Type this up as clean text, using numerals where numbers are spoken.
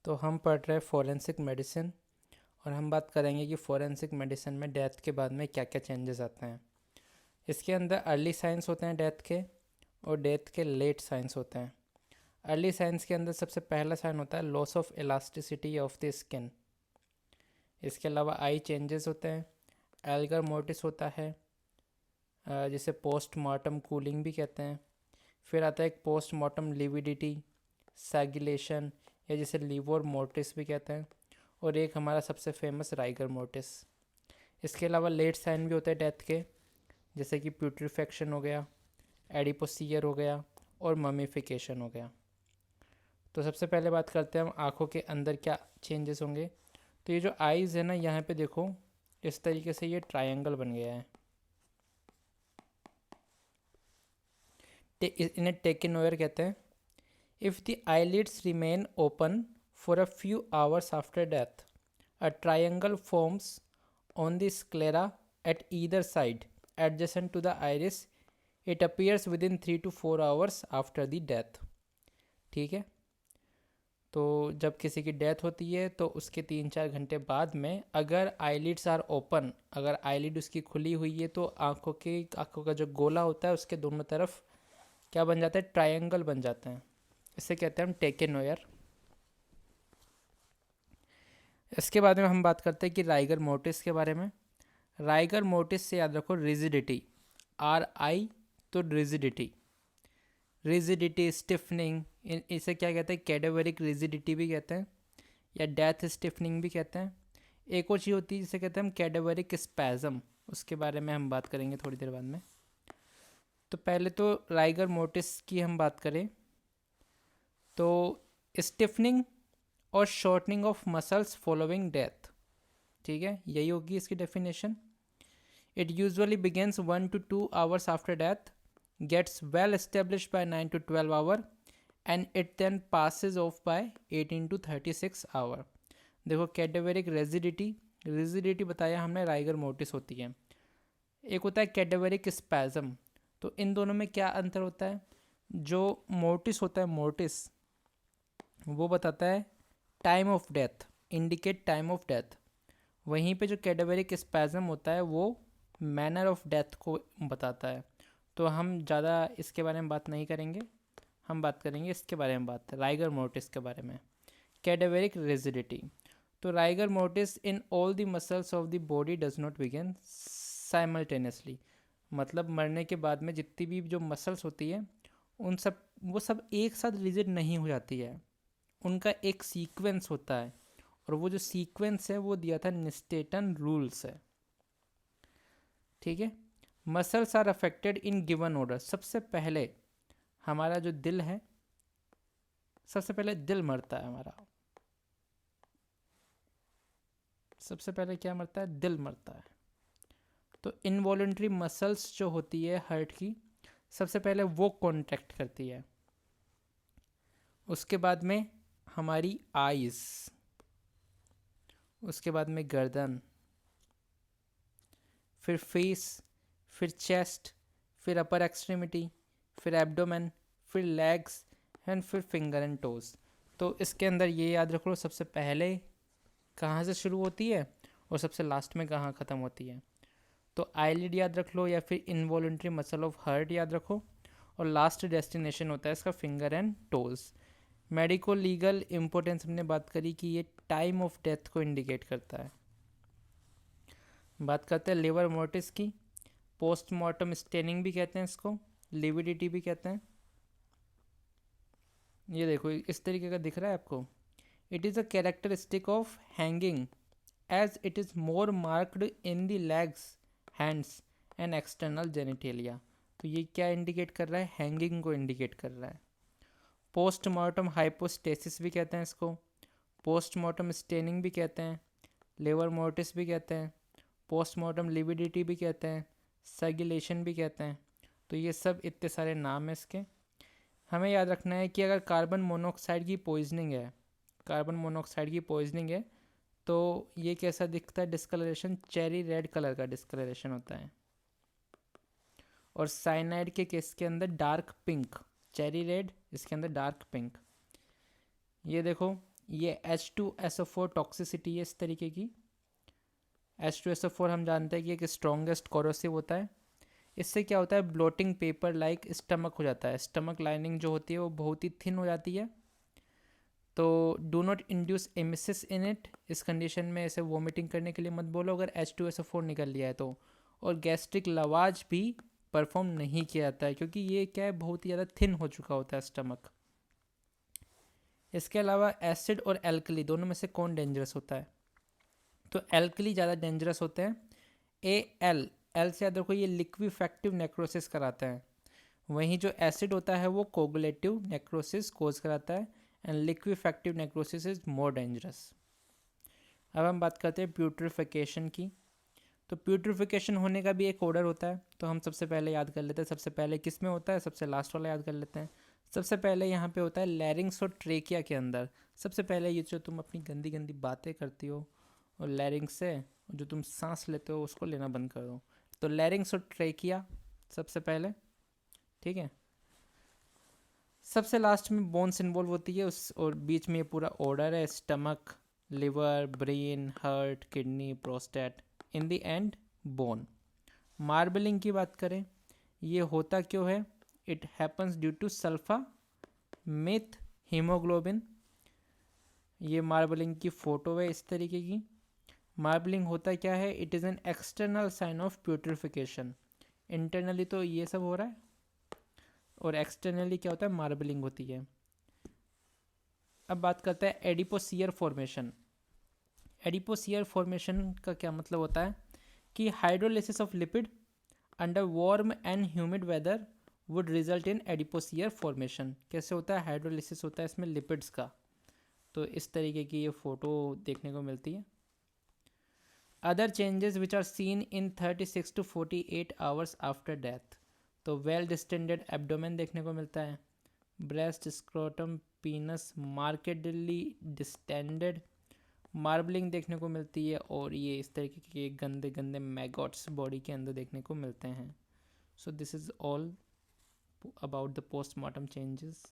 तो हम पढ़ रहे हैं फॉरेंसिक मेडिसिन और हम बात करेंगे कि फॉरेंसिक मेडिसिन में डेथ के बाद में क्या क्या चेंजेस आते हैं। इसके अंदर अर्ली साइंस होते हैं डेथ के और डेथ के लेट साइंस होते हैं। अर्ली साइंस के अंदर सबसे पहला साइन होता है loss of elasticity of the skin. इसके अलावा आई चेंजेस होते हैं, एल्गर मोर्टिस होता है जिसे पोस्ट मार्टम कूलिंग भी कहते हैं। फिर आता है एक पोस्ट मार्टम लिविडिटी, सैगुलेशन या जिसे लीवर मोर्टिस भी कहते हैं। और एक हमारा सबसे फेमस राइगर मोर्टिस। इसके अलावा लेट साइन भी होते हैं डेथ के, जैसे कि प्यूट्रीफेक्शन हो गया, एडिपोसियर हो गया और ममीफिकेशन हो गया। तो सबसे पहले बात करते हैं हम आँखों के अंदर क्या चेंजेस होंगे। तो ये जो आइज़ है ना, यहाँ पे देखो इस तरीके से ये ट्रायंगल बन गया है। इन्हें टेकिनोयर कहते हैं। If the eyelids remain open for a few hours after death, a triangle forms on the sclera at either side adjacent to the iris. It appears within 3 to 4 hours after the death. ठीक है, तो जब किसी की death होती है तो उसके 3-4 घंटे बाद में अगर आईलिड्स आर ओपन, अगर आईलिड उसकी खुली हुई है तो आँखों का जो गोला होता है उसके दोनों तरफ क्या बन जाता है, ट्रायंगल बन जाते हैं। इसे कहते हैं हम टेकेनोयर। इसके बारे में हम बात करते हैं कि राइगर मोर्टिस के बारे में। राइगर मोर्टिस से याद रखो रिजिडिटी, आर आई, तो रिजिडिटी, रिजिडिटी स्टिफनिंग, इसे क्या कहते हैं, कैडेवरिक रिजिडिटी भी कहते हैं या डेथ स्टिफनिंग भी कहते हैं। एक और चीज़ होती है जिसे कहते हैं हम कैडेवरिक स्पैज़म, उसके बारे में हम बात करेंगे थोड़ी देर बाद में। तो पहले तो राइगर मोर्टिस की हम बात करें तो स्टिफनिंग और shortening of muscles following death, ठीक है, यही होगी इसकी definition. It usually begins 1 to 2 hours after death, gets well established by 9 to 12 hour, and it then passes off by 18 to 36 hour. देखो कैडेवरिक रेजिडिटी, रिजिडिटी बताया हमने rigor mortis होती है। एक होता है कैडेवरिक स्पैज़म। तो इन दोनों में क्या अंतर होता है, जो मोर्टिस होता है मोर्टिस वो बताता है time of death, indicate time of death. वहीं पे जो कैडेवरिक स्पैज़म होता है वो मैनर ऑफ डेथ को बताता है। तो हम ज़्यादा इसके बारे में बात नहीं करेंगे, हम बात करेंगे इसके बारे में, बात राइगर मोर्टिस के बारे में। कैडेवरिक रिजिडिटी, तो rigor mortis in all the muscles of the body does not begin simultaneously. मतलब मरने के बाद में जितनी भी जो मसल्स होती है उन सब, वो सब एक साथ रिजिड नहीं हो जाती है, उनका एक सीक्वेंस होता है और वो जो सीक्वेंस है वो दिया था निस्टेटन रूल से, ठीक है। Muscles are affected in given order. सबसे पहले हमारा जो दिल है, सबसे पहले दिल मरता है हमारा, सबसे पहले क्या मरता है, दिल मरता है। तो इनवॉलेंट्री मसल्स जो होती है हार्ट की, सबसे पहले वो कॉन्ट्रैक्ट करती है। उसके बाद में हमारी आईज, उसके बाद में गर्दन, फिर फेस, फिर चेस्ट, फिर अपर एक्सट्रीमिटी, फिर एब्डोमेन, फिर लेग्स एंड फिर फिंगर एंड टोज। तो इसके अंदर ये याद रख लो सबसे पहले कहाँ से शुरू होती है और सबसे लास्ट में कहाँ ख़त्म होती है। तो आईलिड याद रख लो या फिर इनवॉलेंट्री मसल ऑफ हार्ट याद रखो, और लास्ट डेस्टिनेशन होता है इसका finger and toes. Medico legal importance हमने बात करी कि ये टाइम ऑफ डेथ को इंडिकेट करता है। बात करते हैं लिवर मोर्टिस की। पोस्टमार्टम स्टेनिंग भी कहते हैं इसको, लिविडिटी भी कहते हैं। ये देखो इस तरीके का दिख रहा है आपको। It is a characteristic of hanging as it is more marked in the legs, hands and external genitalia. तो ये क्या इंडिकेट कर रहा है, हैंगिंग को इंडिकेट कर रहा है। पोस्टमार्टम हाइपोस्टेसिस भी कहते हैं इसको, पोस्टमार्टम स्टेनिंग भी कहते हैं, लिवर मोर्टिस भी कहते हैं, पोस्टमार्टम लिविडिटी भी कहते हैं, सैगुलेशन भी कहते हैं। तो ये सब इतने सारे नाम हैं इसके। हमें याद रखना है कि अगर कार्बन मोनोऑक्साइड की पॉइजनिंग है, कार्बन मोनोऑक्साइड की पॉइजनिंग है तो ये कैसा दिखता है, डिस्कलरेशन चेरी रेड कलर का डिस्कलरेशन होता है। और साइनाइड के केस के अंदर डार्क पिंक, चेरी रेड, इसके अंदर डार्क पिंक। ये देखो ये H2SO4 टॉक्सिसिटी है इस तरीके की। H2SO4 हम जानते हैं कि एक स्ट्रॉन्गेस्ट कोरोसिव होता है। इससे क्या होता है, ब्लोटिंग पेपर लाइक स्टमक हो जाता है, स्टमक लाइनिंग जो होती है वो बहुत ही थिन हो जाती है। तो do not induce emesis in it, इस कंडीशन में ऐसे वोमिटिंग करने के लिए मत बोलो अगर H2SO4 निकल लिया है तो। और गैस्ट्रिक लवाज भी परफॉर्म नहीं किया जाता है क्योंकि ये क्या है, बहुत ही ज़्यादा थिन हो चुका होता है स्टमक। इसके अलावा एसिड और एल्कली दोनों में से कौन डेंजरस होता है, तो एल्कली ज़्यादा डेंजरस होते हैं। एल से याद रखो ये लिक्विफेक्टिव नेक्रोसिस कराता है, वहीं जो एसिड होता है वो कोगुलेटिव नेक्रोसिस कोज कराता है, and लिक्विफेक्टिव necrosis is more dangerous. अब हम बात करते हैं प्यूट्रिफिकेशन की। तो प्यूट्रिफिकेशन होने का भी एक ऑर्डर होता है, तो हम सबसे पहले याद कर लेते हैं, सबसे पहले किस में होता है, सबसे लास्ट वाला याद कर लेते हैं। सबसे पहले यहाँ पे होता है लैरिंग्स और ट्रेकिया के अंदर। सबसे पहले ये जो तुम अपनी गंदी गंदी बातें करती हो और लैरिंग्स से जो तुम सांस लेते हो उसको लेना बंद कर दो। तो लैरिंग्स और ट्रेकिया सबसे पहले, ठीक है। सबसे लास्ट में बोन्स इन्वॉल्व होती है उस, और बीच में ये पूरा ऑर्डर है, stomach, liver, brain, heart, kidney, prostate, in the end bone. Marbling की बात करें, ये होता क्यों है, it happens due to sulpha meth haemoglobin. ये मार्बलिंग की फ़ोटो है इस तरीके की। मार्बलिंग होता क्या है, it is an external sign of putrefaction. Internally तो ये सब हो रहा है और एक्सटर्नली क्या होता है, मार्बलिंग होती है। अब बात करते हैं एडिपोसियर फॉर्मेशन। एडिपोसियर फॉर्मेशन का क्या मतलब होता है कि hydrolysis of lipid under warm and humid weather would result in adipocere formation. कैसे होता है, हाइड्रोलिसिस होता है इसमें लिपिड्स का। तो इस तरीके की ये फ़ोटो देखने को मिलती है। Other changes which are seen in 36 to 48 hours after death, तो वेल डिस्टेंडेड एब्डोमेन देखने को मिलता है, breast, scrotum, penis markedly distended, marbling देखने को मिलती है, और ये इस तरीके के गंदे गंदे मैगॉट्स बॉडी के अंदर देखने को मिलते हैं। So this is all about the postmortem changes.